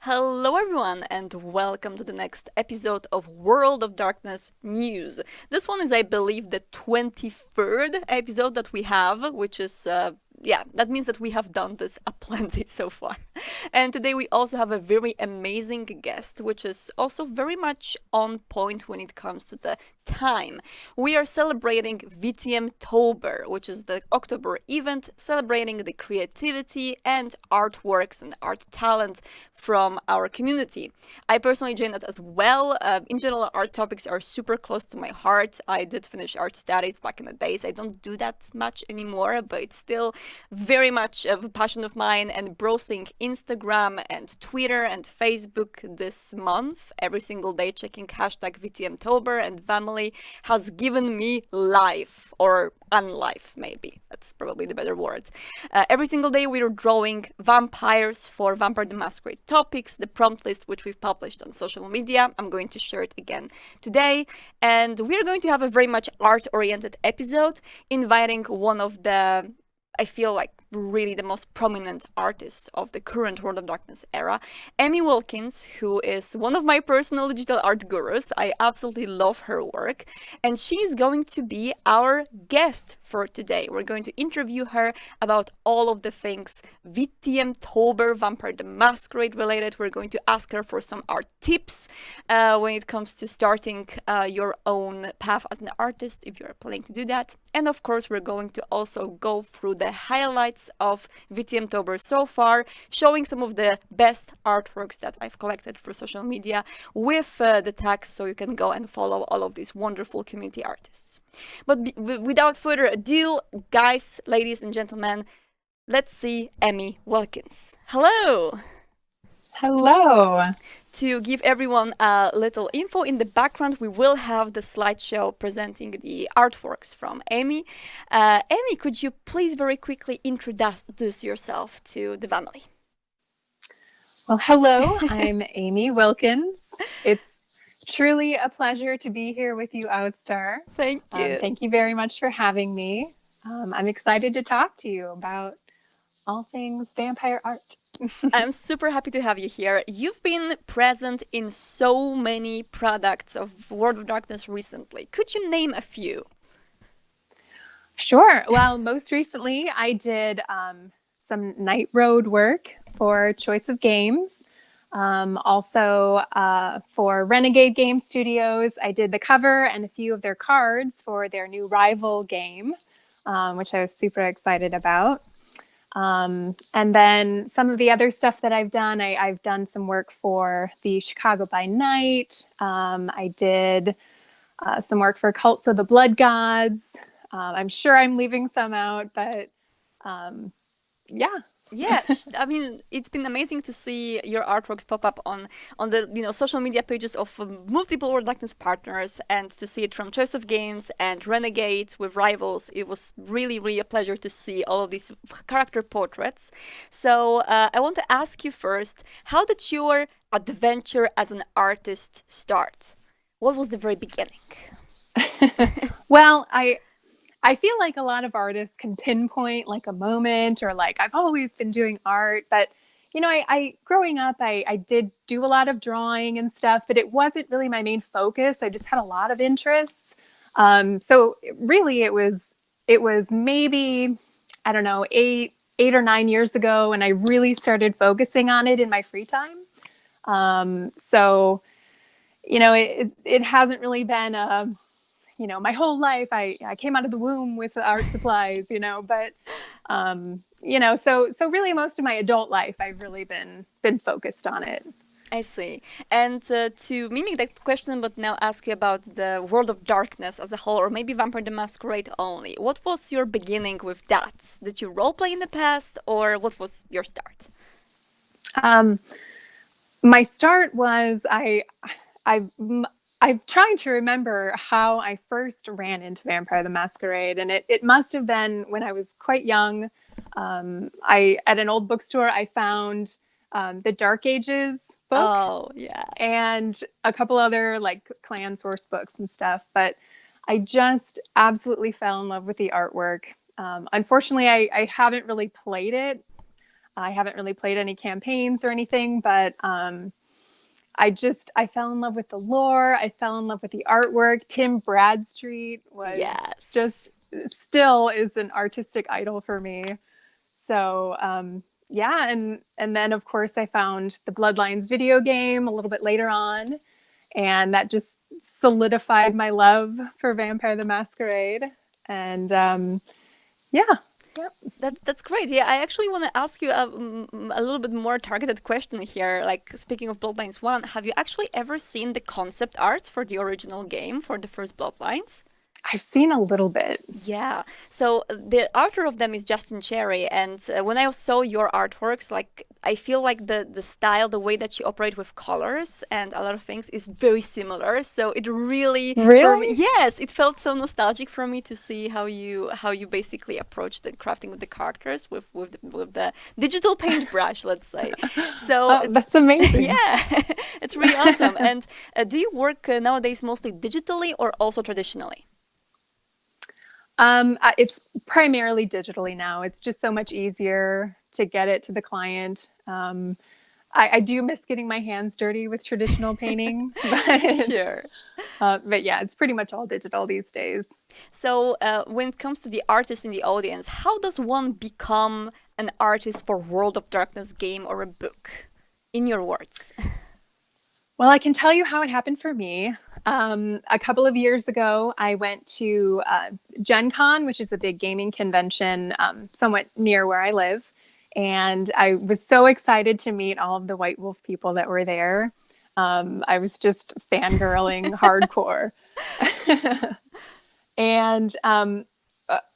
Hello, everyone, and welcome to the next episode of World of Darkness News. This one is, I believe, the 23rd episode that we have, which is, that means that we have done this a plenty so far. And today we also have a very amazing guest, which is also very much on point when it comes to the time. We are celebrating VTM Tober, which is the October event celebrating the creativity and artworks and art talent from our community. I personally joined that as well. In general, art topics are super close to my heart. I did finish art studies back in the days. I don't do that much anymore, but it's still very much of a passion of mine. And browsing Instagram and Twitter and Facebook this month, every single day checking hashtag VTMtober and family has given me life, or unlife maybe. That's probably the better word. Every single day we are drawing vampires for Vampire the Masquerade topics, the prompt list which we've published on social media. I'm going to share it again today. And we're going to have a very much art-oriented episode, inviting one of the, I feel like, really the most prominent artist of the current World of Darkness era, Amy Wilkins, who is one of my personal digital art gurus. I absolutely love her work, and she's going to be our guest for today. We're going to interview her about all of the things VTM Tober, Vampire the Masquerade related. We're going to ask her for some art tips when it comes to starting your own path as an artist, if you're planning to do that. And of course, we're going to also go through the highlights of VTM Tober so far, showing some of the best artworks that I've collected for social media with the tags, so you can go and follow all of these wonderful community artists. But without further ado, guys, ladies and gentlemen, let's see Amy Wilkins. Hello! Hello. To give everyone a little info in the background, we will have the slideshow presenting the artworks from Amy. Amy, could you please very quickly introduce yourself to the family? Well, hello, I'm Amy Wilkins. It's truly a pleasure to be here with you, Outstar. Thank you. Thank you very much for having me. I'm excited to talk to you about all things vampire art. I'm super happy to have you here. You've been present in so many products of World of Darkness recently. Could you name a few? Sure. Well, most recently, I did some Night Road work for Choice of Games. Also, for Renegade Game Studios, I did the cover and a few of their cards for their new Rival game, which I was super excited about. And then some of the other stuff that I've done, I've done some work for the Chicago by Night. I did some work for Cults of the Blood Gods. I'm sure I'm leaving some out, but yeah. Yes, I mean, it's been amazing to see your artworks pop up on the social media pages of multiple World of Darkness partners, and to see it from Choice of Games and Renegades with Rivals. It was really, really a pleasure to see all of these character portraits. So I want to ask you first, how did your adventure as an artist start? What was the very beginning? Well, I feel like a lot of artists can pinpoint like a moment, or like I've always been doing art, but I growing up, I did do a lot of drawing and stuff, but it wasn't really my main focus. I just had a lot of interests. So really it was maybe, I don't know, 8 or 9 years ago when I really started focusing on it in my free time. So it hasn't really been my whole life I came out of the womb with art supplies, but so really most of my adult life I've really been focused on it. I see. And to mimic that question, but now ask you about the World of Darkness as a whole, or maybe Vampire the Masquerade only. What was your beginning with that? Did you roleplay in the past, or what was your start? My start was I'm trying to remember how I first ran into Vampire the Masquerade, and it must have been when I was quite young. I at an old bookstore I found the Dark Ages book. Oh, yeah. And a couple other like clan source books and stuff, but I just absolutely fell in love with the artwork. Unfortunately, I haven't really played it. I haven't really played any campaigns or anything, but I fell in love with the lore. I fell in love with the artwork. Tim Bradstreet was just Yes. still is an artistic idol for me. So yeah, and then of course I found the Bloodlines video game a little bit later on, and that just solidified my love for Vampire the Masquerade. And yeah, yep. That's great. Yeah, I actually want to ask you a little bit more targeted question here. Like speaking of Bloodlines 1, have you actually ever seen the concept arts for the original game for the first Bloodlines? I've seen a little bit. Yeah. So the author of them is Justin Cherry, and when I saw your artworks, like I feel like the style, the way that you operate with colors and a lot of things is very similar. So it really, for me, Really? yes, it felt so nostalgic for me to see how you basically approach the crafting with the characters with the digital paintbrush, let's say. So Oh, that's amazing. yeah, it's really awesome. And do you work nowadays mostly digitally or also traditionally? It's primarily digitally now. It's just so much easier to get it to the client. I do miss getting my hands dirty with traditional painting, Sure. but yeah, it's pretty much all digital these days. So, when it comes to the artist in the audience, how does one become an artist for World of Darkness game or a book? In your words. Well, I can tell you how it happened for me. A couple of years ago, I went to Gen Con, which is a big gaming convention somewhat near where I live. And I was so excited to meet all of the White Wolf people that were there. I was just fangirling hardcore. And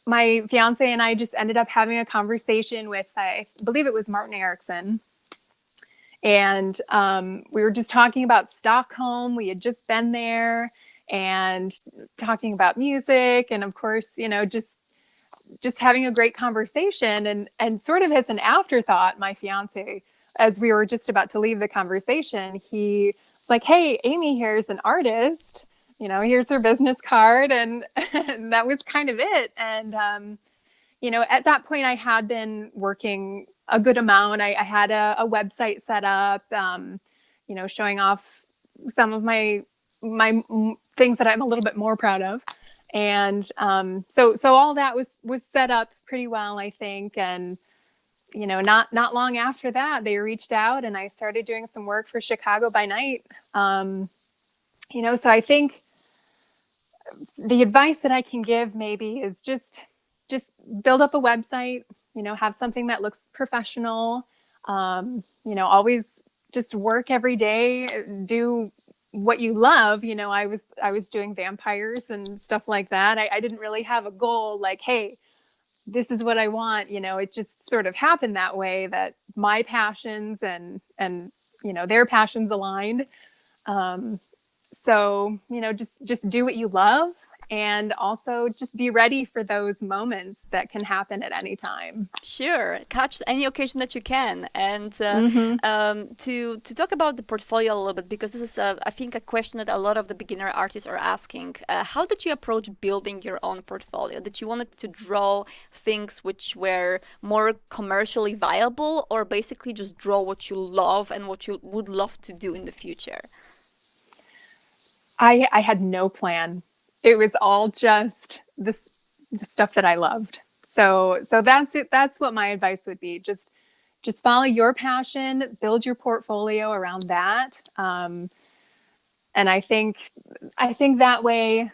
my fiance and I just ended up having a conversation with, I believe it was Martin Erickson. And we were just talking about Stockholm. We had just been there and talking about music. And of course, you know, just having a great conversation. And sort of as an afterthought, my fiance, as we were just about to leave the conversation, he was like, "Hey, Amy here's an artist. You know, here's her business card." And that was kind of it. And you know, at that point, I had been working a good amount. I had a website set up, you know, showing off some of my things that I'm a little bit more proud of. And so all that was set up pretty well, I think. And you know, not long after that, they reached out, and I started doing some work for Chicago by Night. You know, so I think the advice that I can give maybe is just build up a website, you know, have something that looks professional. You know, always just work every day, do what you love. You know, I was doing vampires and stuff like that. I didn't really have a goal like, hey, this is what I want. You know, it just sort of happened that way, that my passions and you know, their passions aligned. Um, so you know, just do what you love, and also just be ready for those moments that can happen at any time. Sure, catch any occasion that you can, and Mm-hmm. to talk about the portfolio a little bit, because this is I think a question that a lot of the beginner artists are asking. How did you approach building your own portfolio? Did you want it to draw things which were more commercially viable, or basically just draw what you love and what you would love to do in the future? I had no plan. It was all just the stuff that I loved. So that's it. That's what my advice would be. Just follow your passion, build your portfolio around that. And I think that way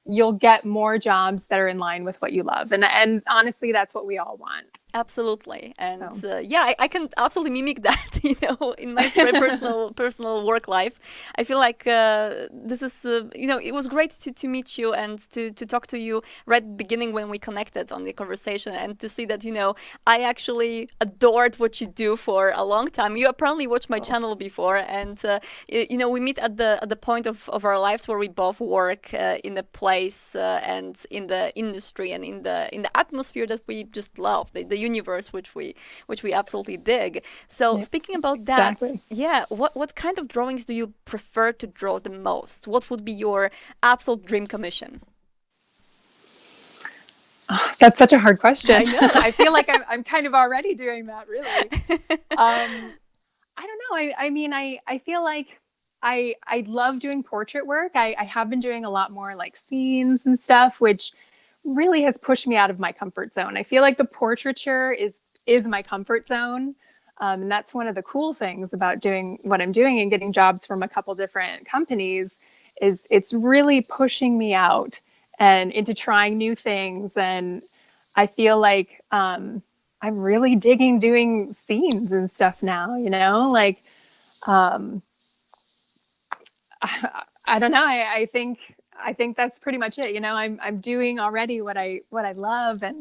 you'll get more jobs that are in line with what you love. And honestly, that's what we all want. Absolutely, and So yeah, I can absolutely mimic that. You know, in my personal work life, I feel like this is you know, it was great to meet you and to talk to you right at the beginning when we connected on the conversation, and to see that, you know, I actually adored what you do for a long time. You apparently watched my channel before, and you know, we meet at the point of our lives where we both work in a place and in the industry and in the atmosphere that we just love, the universe which we absolutely dig. So yeah, speaking about that, exactly. yeah, what kind of drawings do you prefer to draw the most? What would be your absolute dream commission? That's such a hard question. I know. I feel like I'm kind of already doing that, really. Um, I don't know. I mean, I feel like I love doing portrait work. I have been doing a lot more like scenes and stuff, which really has pushed me out of my comfort zone. I feel like the portraiture is my comfort zone. And that's one of the cool things about doing what I'm doing and getting jobs from a couple different companies is it's really pushing me out and into trying new things. And I feel like I'm really digging doing scenes and stuff now, you know, like um, I don't know. I think that's pretty much it. You know, I'm doing already what I love, That's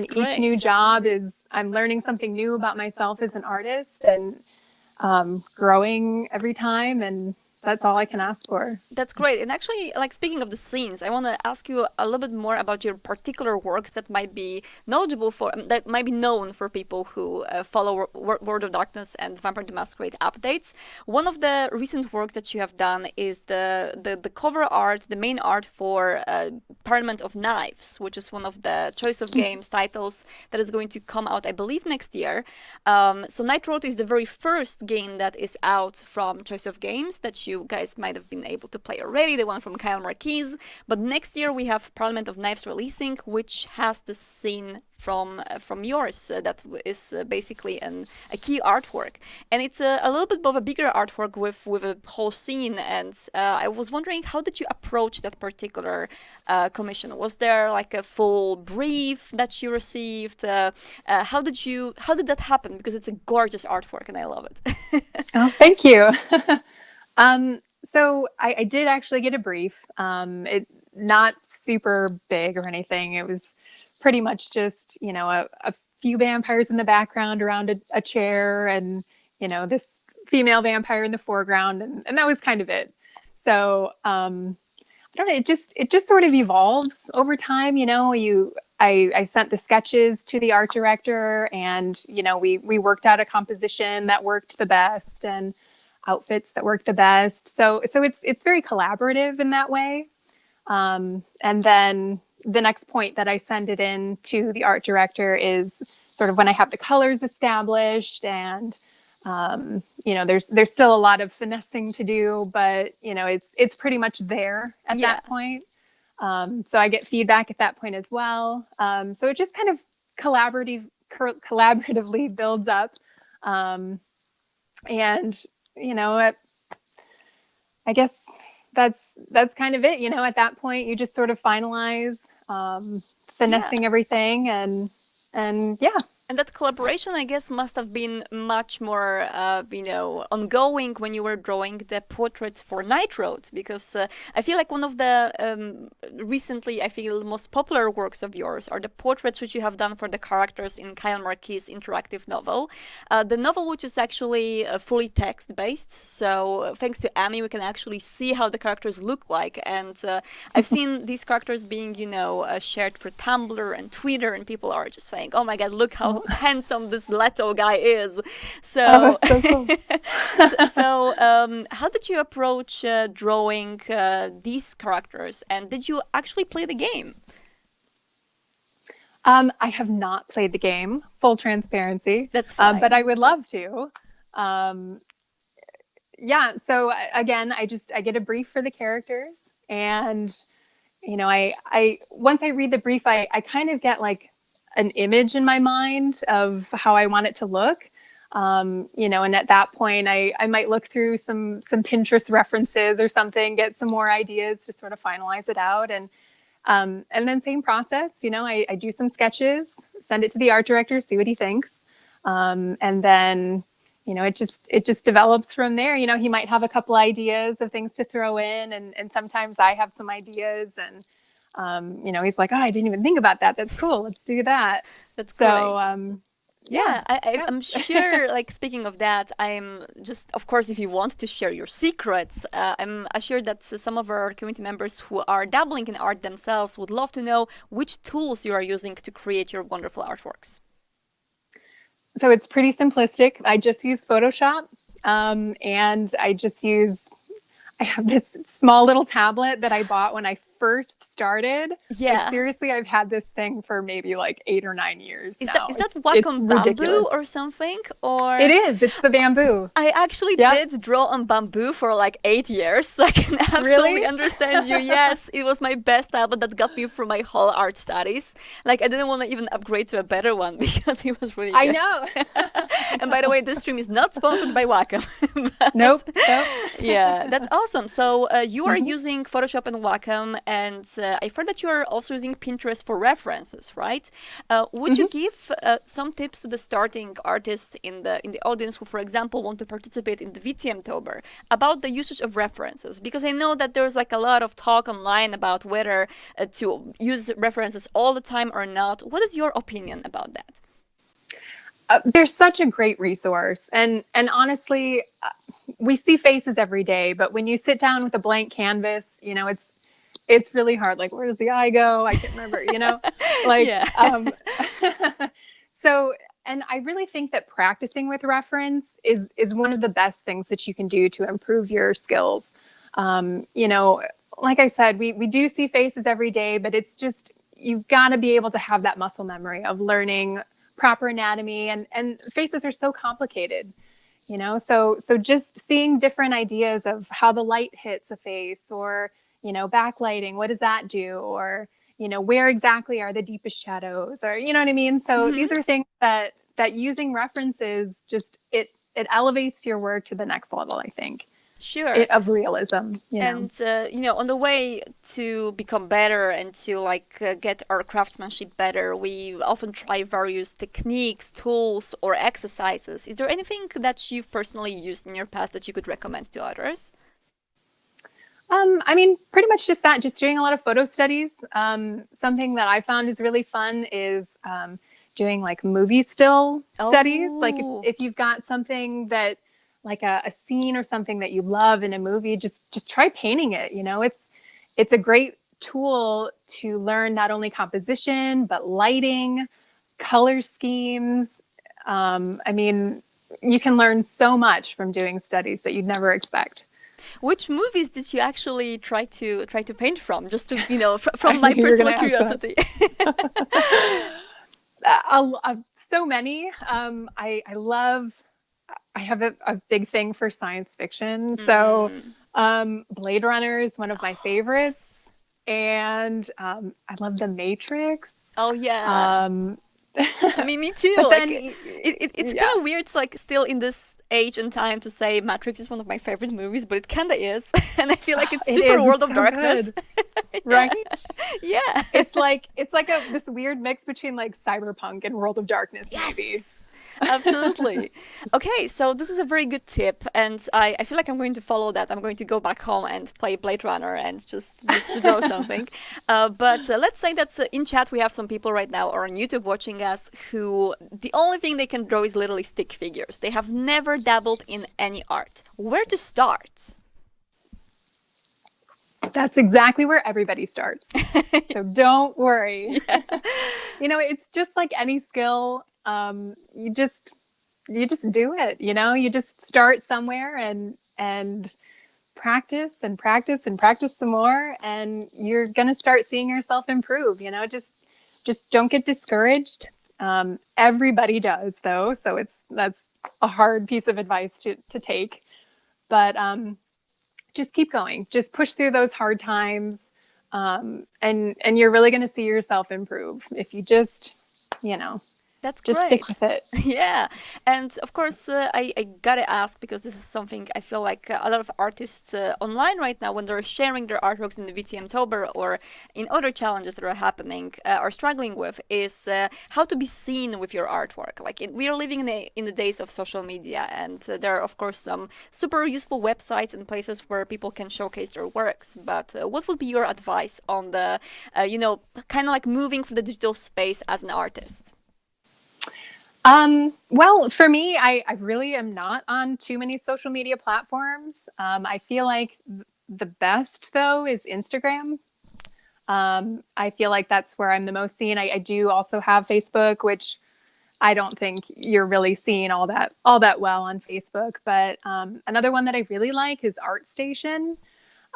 and each new great. job is I'm learning something new about myself as an artist and growing every time, and that's all I can ask for. That's great. And actually, like speaking of the scenes, I want to ask you a little bit more about your particular works that might be knowledgeable for, that might be known for people who follow World of Darkness and Vampire the Masquerade updates. One of the recent works that you have done is the cover art, the main art for Parliament of Knives, which is one of the Choice of Games titles that is going to come out, I believe, next year. So Night Road is the very first game that is out from Choice of Games that you guys might have been able to play already, the one from Kyle Marquise. But next year we have Parliament of Knives releasing, which has the scene from yours that is basically a key artwork, and it's a little bit of a bigger artwork with a whole scene. And I was wondering, how did you approach that particular commission? Was there like a full brief that you received? How did that happen? Because it's a gorgeous artwork and I love it. Oh, thank you. So I did actually get a brief. It not super big or anything. It was pretty much just, you know, a few vampires in the background around a chair and, you know, this female vampire in the foreground. And that was kind of it. So, I don't know, it just sort of evolves over time. You know, I sent the sketches to the art director and, you know, we worked out a composition that worked the best and outfits that worked the best. So it's very collaborative in that way. And then the next point that I send it in to the art director is sort of when I have the colors established and you know, there's still a lot of finessing to do, but you know, it's pretty much there at Yeah. that point. So I get feedback at that point as well. So it just kind of collaboratively builds up. Um, and you know, I guess that's kind of it. You know, at that point, you just sort of finalize, Yeah. finessing everything, and yeah. And that collaboration, I guess, must have been much more, ongoing when you were drawing the portraits for Night Road, because I feel like one of the recently, I feel, most popular works of yours are the portraits which you have done for the characters in Kyle Marquis' interactive novel. The novel, which is actually fully text-based, so thanks to Amy, we can actually see how the characters look like. And I've seen these characters being, shared for Tumblr and Twitter, and people are just saying, "Oh my God, look how handsome this Leto guy is." Oh, So, that's so cool. how did you approach drawing these characters, and did you actually play the game? I have not played the game, full transparency, That's but I fine. would love to. Um, yeah. So again, I get a brief for the characters, and you know, I once I read the brief, I kind of get like an image in my mind of how I want it to look. You know, and at that point, I might look through some Pinterest references or something, get some more ideas to sort of finalize it out, and then same process. You know, I do some sketches, send it to the art director, see what he thinks, and then you know it just develops from there. You know, he might have a couple ideas of things to throw in, and sometimes I have some ideas, and you know, he's like, oh, I didn't even think about that. That's cool. Let's do that. That's So great. yeah, Yeah, yeah. I'm sure, like, speaking of that, I'm just, of course, if you want to share your secrets, I'm assured that some of our community members who are dabbling in art themselves would love to know which tools you are using to create your wonderful artworks. So it's pretty simplistic. I just use Photoshop, and I have this small little tablet that I bought when I first started. Like Yeah. seriously, I've had this thing for maybe like 8 or 9 years Is that now. is that It's Wacom bamboo ridiculous. or something? Or It is. It's the bamboo. I actually Yep. did draw on bamboo for like 8 years, so I can absolutely Really? understand you. Yes, it was my best tablet that got me through my whole art studies. Like I didn't want to even upgrade to a better one because it was really I good. know. I And by the know. way, this stream is not sponsored by Wacom, but Nope. Nope. yeah, that's awesome. So you are Mhm. using Photoshop and Wacom, and I've heard that you are also using Pinterest for references, right? Would you Mhm. give some tips to the starting artists in the audience who, for example, want to participate in the VTM Tober about the usage of references? Because I know that there's like a lot of talk online about whether to use references all the time or not. What is your opinion about that? They're such a great resource, and honestly, we see faces every day, but when you sit down with a blank canvas, it's really hard. Like, where does the eye go? I can't remember. Like, Yeah. so. And I really think that practicing with reference is one of the best things that you can do to improve your skills. Um, you know, like I said, we do see faces every day, but it's just you've got to be able to have that muscle memory of learning proper anatomy, and faces are so complicated, so just seeing different ideas of how the light hits a face, or backlighting, what does that do, or where exactly are the deepest shadows, or you know what I mean. So Mhm. these are things that using references, just it elevates your work to the next level, I think, Sure. of realism. And on the way to become better and to like get our craftsmanship better, we often try various techniques, tools, or exercises. Is there anything that you've personally used in your past that you could recommend to others? I mean, pretty much just that, just doing a lot of photo studies. Something that I found is really fun is doing like movie still studies. Like Oh, if you've got something that, like a scene or something that you love in a movie, just try painting it. It's a great tool to learn not only composition, but lighting, color schemes. I mean, you can learn so much from doing studies that you'd never expect. which movies did you actually try to paint from? Just to I from knew my you were going personal to ask that. curiosity. So many. I love. I have a big thing for science fiction. So, Mm. Blade Runner is one of my Oh yes. favorites, and I love The Matrix. Oh yeah. Um, Me too. but Like then, it's kind yeah, of weird. It's like still in this age and time to say Matrix is one of my favorite movies, but it kind of is, and I feel like it's it super is. World It's of so Darkness. good, right? Yeah. It's like this weird mix between like cyberpunk and World of Darkness, maybe. Yes. Absolutely. Okay, so this is a very good tip, and I feel like I'm going to follow that. I'm going to go back home and play Blade Runner and just to know something. But let's say that in chat we have some people right now or on YouTube watching us who the only thing they can draw is literally stick figures. They have never dabbled in any art. Where to start? That's exactly where everybody starts. So don't worry. Yeah. It's just like any skill. You just do it. You just start somewhere, and practice and practice and practice some more, and you're gonna start seeing yourself improve. Just don't get discouraged. Everybody does, though, so that's a hard piece of advice to take. But just keep going. Just push through those hard times, and you're really going to see yourself improve if you you know, That's just great. stick with it. Yeah, and of course, I gotta ask because this is something I feel like a lot of artists online right now, when they're sharing their artworks in the VTM Tober or in other challenges that are happening, are struggling with is how to be seen with your artwork. Like we are living in the days of social media, and there are of course some super useful websites and places where people can showcase their works. But what would be your advice on the, kind of like moving from the digital space as an artist? Well, for me, I really am not on too many social media platforms. I feel like the best, though, is Instagram. I feel like that's where I'm the most seen. I do also have Facebook, which I don't think you're really seen all that well on Facebook. But another one that I really like is ArtStation.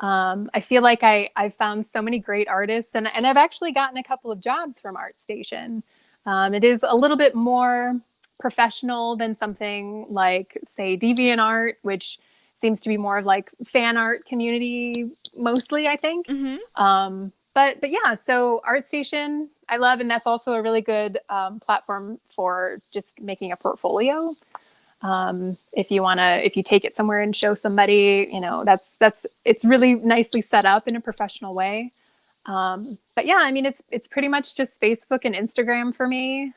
I feel like I've found so many great artists, and I've actually gotten a couple of jobs from ArtStation. It is a little bit more professional than something like, say, DeviantArt, which seems to be more of like fan art community mostly, I think. Mm-hmm. But yeah, so ArtStation I love, and that's also a really good platform for just making a portfolio. If you take it somewhere and show somebody, that's it's really nicely set up in a professional way. But yeah, I mean, it's pretty much just Facebook and Instagram for me.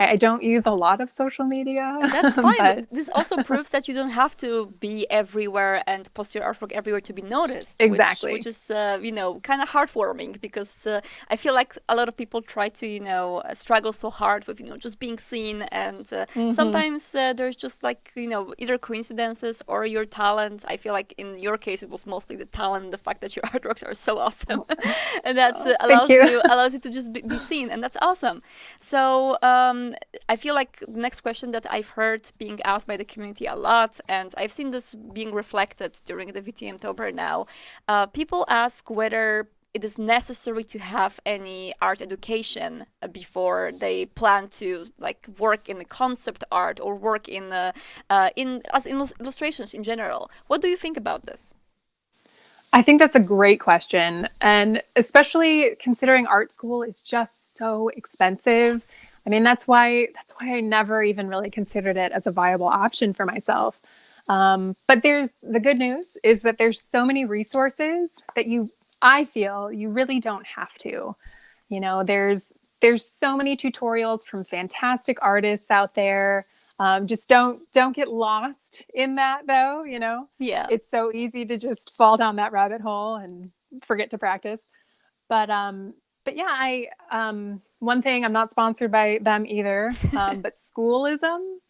I don't use a lot of social media, And that's fine, but but this also proves that you don't have to be everywhere and post your artwork everywhere to be noticed, which exactly. is kind of heartwarming, because I feel like a lot of people try to struggle so hard with just being seen, and Hmm. sometimes there's just like either coincidences or your talent. I feel like in your case it was mostly the talent, the fact that your artworks are so awesome, and that Oh, thank allows you. you to just be seen, and that's awesome. So I feel like the next question that I've heard being asked by the community a lot, and I've seen this being reflected during the VTMtober now, people ask whether it is necessary to have any art education before they plan to like work in the concept art or work in illustrations in general. What do you think about this? I think that's a great question. And especially considering art school is just so expensive. Yes. I mean, that's why I never even really considered it as a viable option for myself. But there's the good news is that there's so many resources that I feel you really don't have to. There's so many tutorials from fantastic artists out there. Just don't get lost in that though. Yeah. It's so easy to just fall down that rabbit hole and forget to practice. But yeah, I one thing, I'm not sponsored by them either, but schoolism.com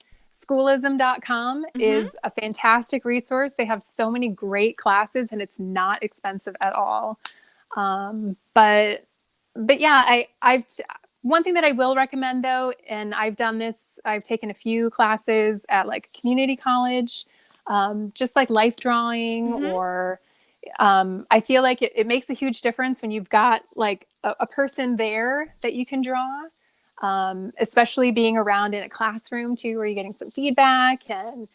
Mm-hmm. is a fantastic resource. They have so many great classes and it's not expensive at all. But yeah, I've one thing that I will recommend though, and I've done this, I've taken a few classes at like community college, just like life drawing Mm-hmm. or I feel like it makes a huge difference when you've got like a person there that you can draw, especially being around in a classroom too, where you're getting some feedback and,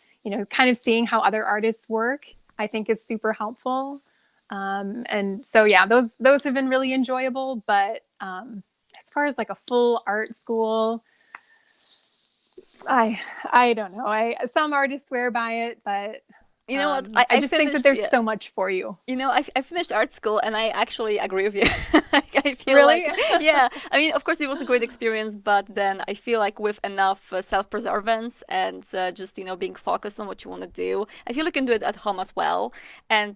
kind of seeing how other artists work, I think is super helpful. And so, yeah, those have been really enjoyable. But as far as like a full art school, I don't know. Some artists swear by it, but You know what? I, I I just think that finished. there's Yeah. so much for you. I finished art school, and I actually agree with you. I feel Really? like, yeah, I mean, of course, it was a great experience, but then I feel like with enough self-preservance and just, being focused on what you want to do, I feel you can do it at home as well. And,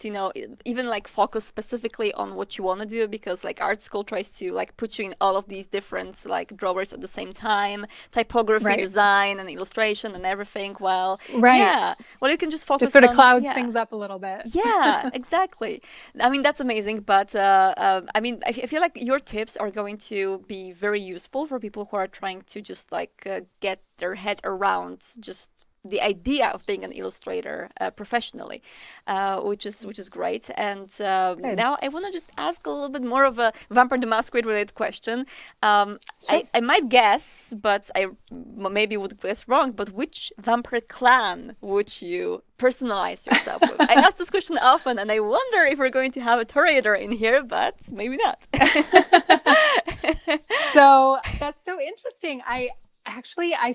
even like focus specifically on what you want to do, because like art school tries to like put you in all of these different like drawers at the same time, typography, Right. design, and illustration and everything. Well, Right. yeah, well, you can just Just focus sort of on, clouds yeah. things up a little bit. Yeah, exactly. I mean, that's amazing. But I mean, I feel like your tips are going to be very useful for people who are trying to just like get their head around just the idea of being an illustrator professionally, which is great. And Good. now I want to just ask a little bit more of a Vampire the Masquerade related question. Sure. I might guess, but I maybe would guess wrong. But which vampire clan would you personalize yourself with? I ask this question often, and I wonder if we're going to have a Toreador in here, but maybe not. So that's so interesting. I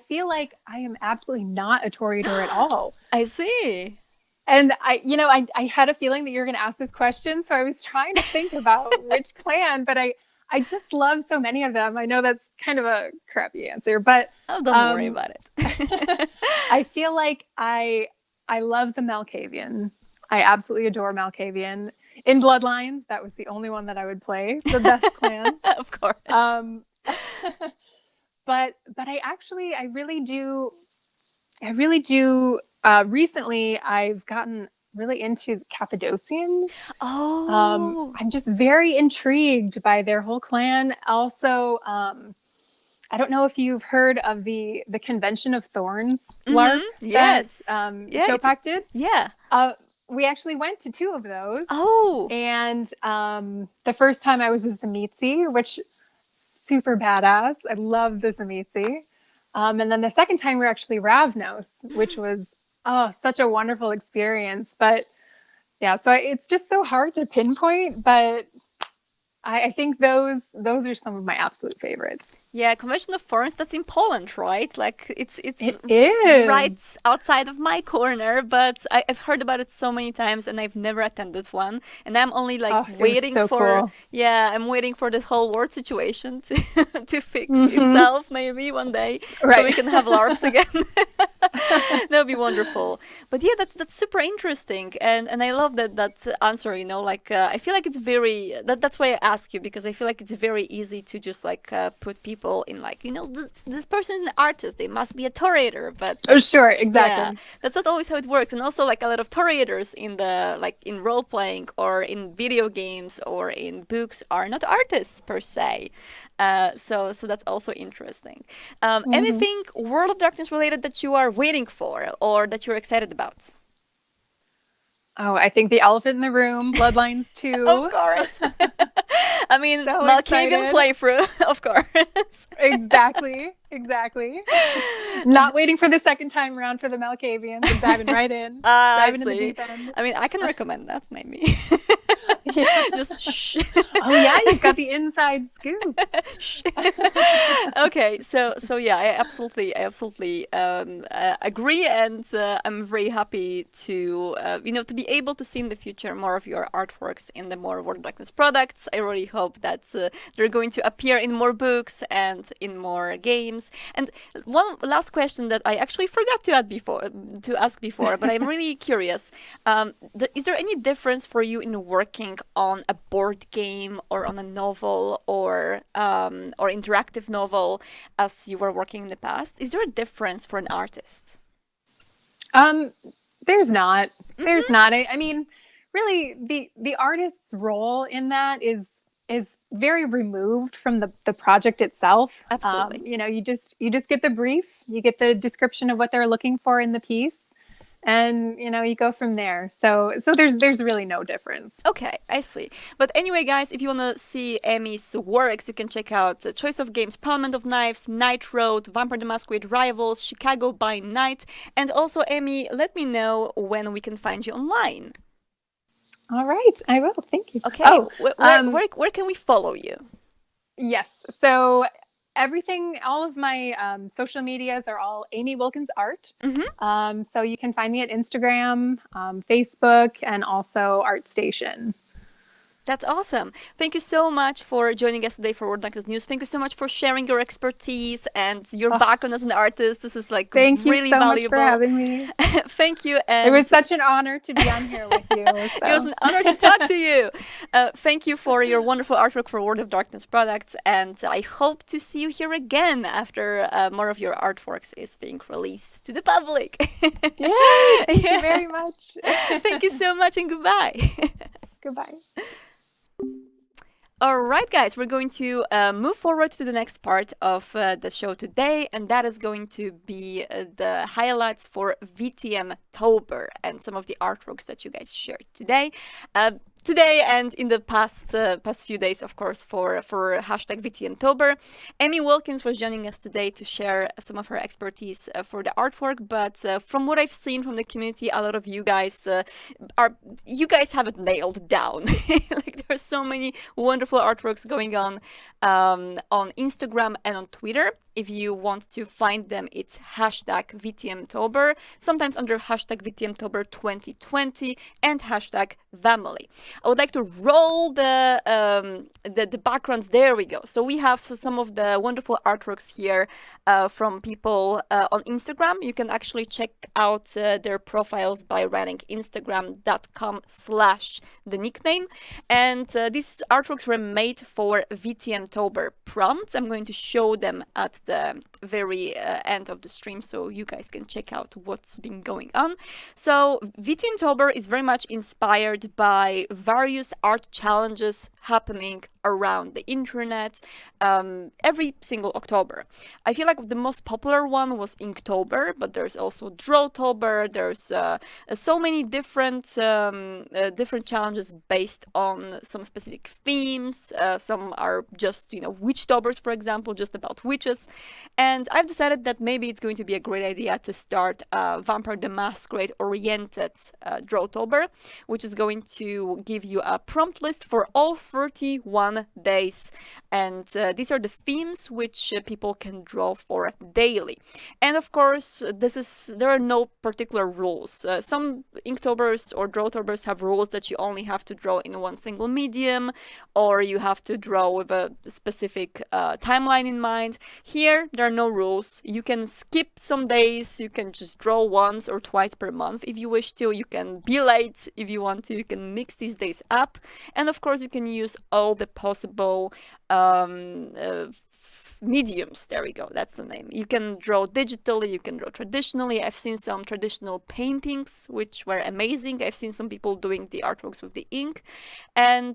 feel like I am absolutely not a Toreador at all. I see. And I had a feeling that you were going to ask this question. So I was trying to think about which clan, but I just love so many of them. I know that's kind of a crappy answer, but Oh, don't worry um, about it. I feel like I love the Malkavian. I absolutely adore Malkavian. In Bloodlines, that was the only one that I would play, the best clan. Of course. Um, but I really do. I really do. Recently, I've gotten really into Cappadocians. Oh. I'm just very intrigued by their whole clan. Also, I don't know if you've heard of the Convention of Thorns Mm-hmm. LARP that Yes. Yeah. Chopak did. Yeah. we actually went to two of those. Oh, And the first time I was a Zemitzi, which super badass. I love the Zemitzi. And then the second time we were actually Ravnos, which was such a wonderful experience. But yeah, so it's just so hard to pinpoint, but I think those are some of my absolute favorites. yeah, Convention of Thorns, that's in Poland, right? Like it's It right is. outside of my corner, but I've heard about it so many times and I've never attended one. And I'm only like Oh, it was waiting so for, cool. yeah, I'm waiting for the whole world situation to to fix Hmm. itself maybe one day so we Right. can have LARPs again. That would be wonderful. But yeah, that's super interesting, and I love that answer. You know, like I feel like it's very that's why I ask you, because I feel like it's very easy to just like put people in like, you know, this person is an artist, they must be a curator, but Oh, sure, yeah, exactly. that's not always how it works. And also like a lot of curators in the like in role playing or in video games or in books are not artists per se. So that's also interesting. Hmm. Anything World of Darkness related that you are waiting for or that you're excited about? Oh, I think the elephant in the room, Bloodlines Of 2. course. I mean, So Malkavian excited. playthrough, of course. Exactly. Exactly. Not waiting for the second time around for the Malkavians and diving right in, I diving in the see. deep end. I mean, I can recommend that maybe. Yeah. Just shh. Oh, yeah, you've got the inside scoop. Shh. Okay, so yeah, I absolutely agree, and I'm very happy to to be able to see in the future more of your artworks in the more World of Darkness products. I really hope that they're going to appear in more books and in more games. And one last question that I actually forgot to ask before, but I'm really curious. Is there any difference for you in working on a board game or on a novel or interactive novel as you were working in the past? Is there a difference for an artist? Um, there's not. There's Hmm. not. I mean, really, the artist's role in that is very removed from the project itself. Absolutely. You just get the brief, you get the description of what they're looking for in the piece, and you go from there. So there's really no difference. Okay, I see. But anyway, guys, if you want to see Emmy's works, you can check out Choice of Games, Parliament of Knives, Night Road, Vampire the Masquerade Rivals, Chicago by Night, and also, Emmy, let me know when we can find you online. All right, I will. Thank you. Okay, Oh, where can we follow you? yes. So everything, all of my social medias are all Amy Wilkins Art. Hmm. So you can find me at Instagram, Facebook, and also ArtStation. That's awesome. Thank you so much for joining us today for World Darkness News. Thank you so much for sharing your expertise and your Oh, background as an artist. This is like thank you really so much for valuable. having me. Thank you, It and was such an honor to be on here with you. it was So, an honor to talk to you. Thank you for your wonderful artwork for World of Darkness products, and I hope to see you here again after more of your artworks is being released to the public. yay! Thank you Yeah. very much. Thank you so much, and goodbye. Goodbye. All right, guys, we're going to move forward to the next part of the show today, and that is going to be the highlights for VTM Tober and some of the artworks that you guys shared today. Today and in the past few days, of course, for hashtag VTM Tober. Amy Wilkins was joining us today to share some of her expertise for the artwork. But from what I've seen from the community, a lot of are you guys have it nailed down. Like there are so many wonderful artworks going on Instagram and on Twitter. If you want to find them, it's hashtag VTMtober, sometimes under hashtag VTMtober 2020 and hashtag family. I would like to roll the backgrounds. There we go. So we have some of the wonderful artworks here from people on Instagram. You can actually check out their profiles by writing instagram.com/the nickname. And these artworks were made for VTMtober prompts. I'm going to show them at the very end of the stream so you guys can check out what's been going on. So VTMtober is very much inspired by various art challenges happening around the internet every single October. I feel like the most popular one was Inktober, but there's also Drawtober. There's so many different challenges based on some specific themes. Some are just, Witchtobers, for example, just about witches. And I've decided that maybe it's going to be a great idea to start a Vampire the Masquerade oriented Drawtober, which is going to give you a prompt list for all 31 days. And these are the themes which people can draw for daily. And of course, there are no particular rules. Some Inktober's or Drawtober's have rules that you only have to draw in one single medium, or you have to draw with a specific timeline in mind. Here, there are no rules. You can skip some days. You can just draw once or twice per month if you wish to. You can be late if you want to. You can mix these days up. And of course, you can use all the possible mediums. There we go. That's the name. You can draw digitally. You can draw traditionally. I've seen some traditional paintings which were amazing. I've seen some people doing the artworks with the ink, and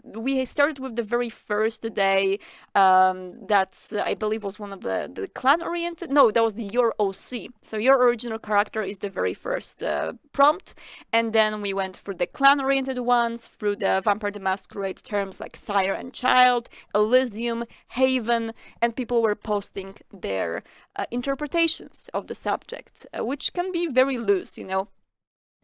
we started with the very first day. That I believe was one of the clan oriented. No, that was the your OC. So your original character is the very first prompt, and then we went through the clan oriented ones, through the Vampire the Masquerade terms like sire and child, Elysium, Haven. And people were posting their interpretations of the subject, which can be very loose,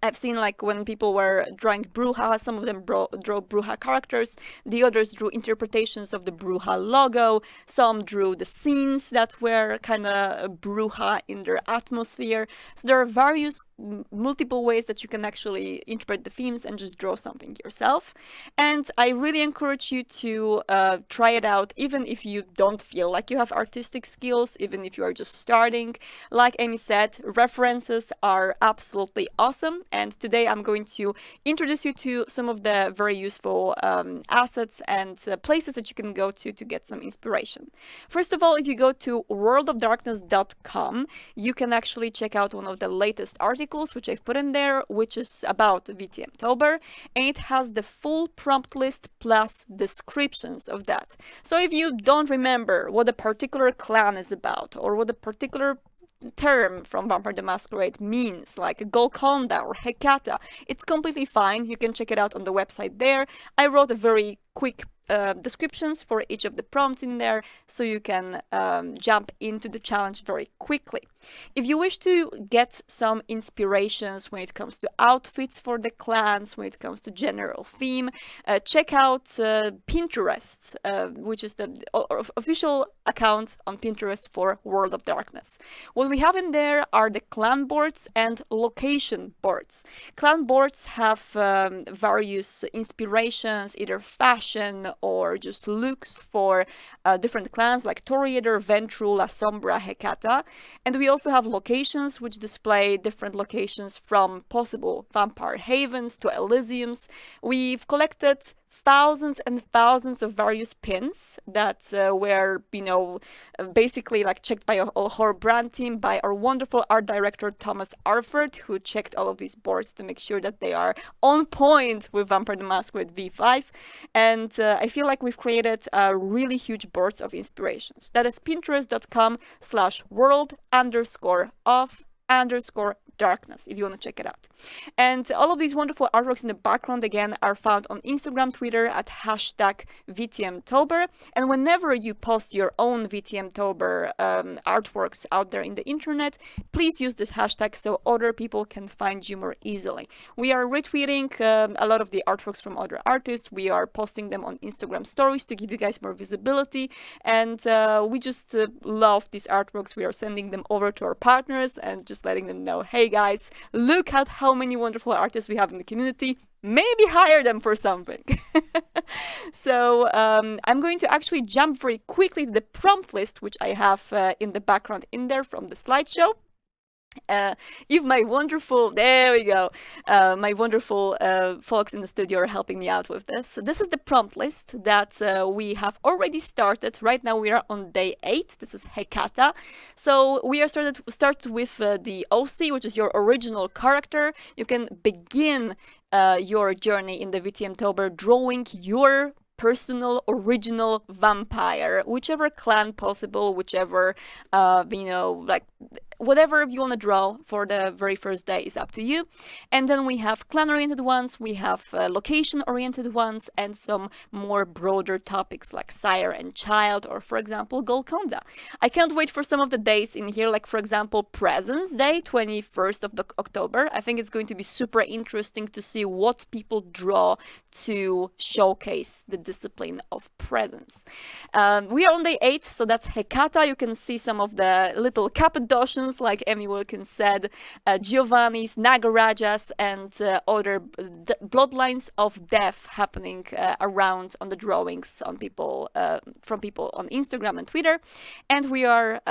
I've seen like when people were drawing Bruja, some of them drew Bruja characters, the others drew interpretations of the Bruja logo, some drew the scenes that were kind of Bruja in their atmosphere. So there are various multiple ways that you can actually interpret the themes and just draw something yourself. And I really encourage you to try it out, even if you don't feel like you have artistic skills, even if you are just starting. Like Amy said, references are absolutely awesome. And today I'm going to introduce you to some of the very useful assets and places that you can go to get some inspiration. First of all, if you go to worldofdarkness.com, you can actually check out one of the latest articles which I've put in there, which is about VTMtober, and it has the full prompt list plus descriptions of that. So if you don't remember what a particular clan is about, or what a particular term from Vampire the Masquerade means, like Golconda or Hecata, it's completely fine. You can check it out on the website there. I wrote a very quick descriptions for each of the prompts in there, so you can jump into the challenge very quickly. If you wish to get some inspirations when it comes to outfits for the clans, when it comes to general theme, check out Pinterest, which is the official account on Pinterest for World of Darkness. What we have in there are the clan boards and location boards. Clan boards have various inspirations, either fashion or just looks for different clans like Toriader, Ventru, La Sombra, Hecata. And we also have locations which display different locations from possible vampire havens to Elysiums. We've collected thousands and thousands of various pins that were, basically like checked by our whole brand team, by our wonderful art director Thomas Arford, who checked all of these boards to make sure that they are on point with Vampire the Masquerade V5. And I feel like we've created really huge boards of inspirations. That is pinterest.com/world_of_darkness if you want to check it out. And all of these wonderful artworks in the background again are found on Instagram, Twitter at #VTMtober. And whenever you post your own VTMtober artworks out there in the internet, please use this hashtag so other people can find you more easily. We are retweeting a lot of the artworks from other artists. We are posting them on Instagram stories to give you guys more visibility. And we just love these artworks. We are sending them over to our partners and just letting them know, hey guys, look at how many wonderful artists we have in the community. Maybe hire them for something. So I'm going to actually jump very quickly to the prompt list, which I have in the background in there from the slideshow. If my wonderful, there we go, my wonderful folks in the studio are helping me out with this. This is the prompt list that we have already started. Right now we are on day 8. This is Hecata. So we are start with the OC, which is your original character. You can begin your journey in the VTMtober drawing your personal, original vampire, whichever clan possible, whichever, like whatever you want to draw for the very first day is up to you. And then we have clan-oriented ones, we have location-oriented ones, and some more broader topics like sire and child, or for example, Golconda. I can't wait for some of the days in here, like for example, Presence Day, 21st of October. I think it's going to be super interesting to see what people draw to showcase the discipline of presence. We are on day 8, so that's Hecata. You can see some of the little Cappadocians, like Emmy Wilkins said, Giovanni's, Nagarajas, and other bloodlines of death happening around on the drawings on people from people on Instagram and Twitter. And we are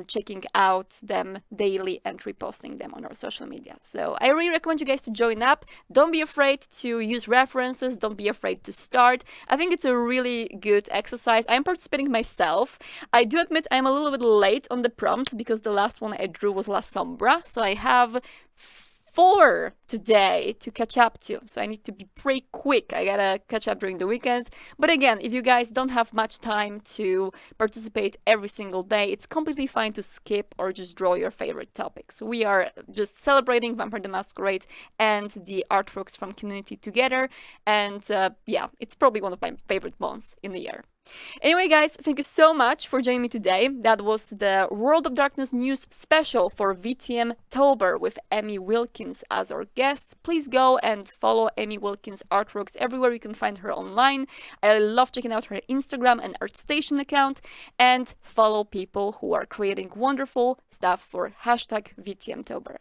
checking out them daily and reposting them on our social media. So I really recommend you guys to join up. Don't be afraid to use references. Don't be afraid to start. I think it's a really good exercise. I'm participating myself. I do admit I'm a little bit late on the prompts because the last one I drew was La Sombra. So I have 4 today to catch up to. So I need to be pretty quick. I gotta catch up during the weekends. But again, if you guys don't have much time to participate every single day, it's completely fine to skip or just draw your favorite topics. We are just celebrating Vampire the Masquerade and the artworks from community together. And yeah, it's probably one of my favorite months in the year. Anyway, guys, thank you so much for joining me today. That was the World of Darkness news special for VTM Tober with Emmy Wilkins as our guest. Please go and follow Emmy Wilkins' artworks everywhere you can find her online. I love checking out her Instagram and ArtStation account, and follow people who are creating wonderful stuff for hashtag VTM Tober.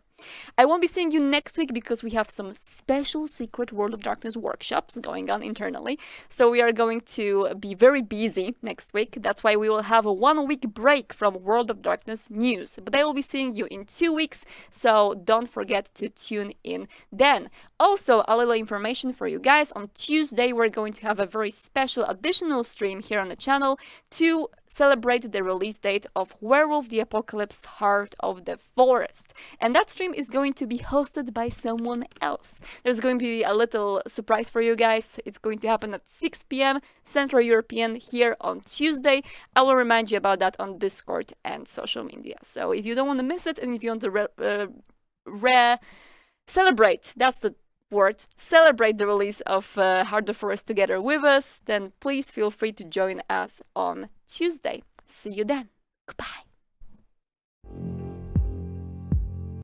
I won't be seeing you next week because we have some special secret World of Darkness workshops going on internally. So we are going to be very busy next week. That's why we will have a 1-week break from World of Darkness news. But I will be seeing you in 2 weeks, so don't forget to tune in then. Also, a little information for you guys. On Tuesday, we're going to have a very special additional stream here on the channel to celebrate the release date of Werewolf the Apocalypse Heart of the Forest. And that stream is going to be hosted by someone else. There's going to be a little surprise for you guys. It's going to happen at 6 p.m. Central European here on Tuesday. I will remind you about that on Discord and social media. So if you don't want to miss it, and if you want to celebrate, that's the word, celebrate the release of Heart of the Forest together with us, then please feel free to join us on Tuesday. See you then. Goodbye.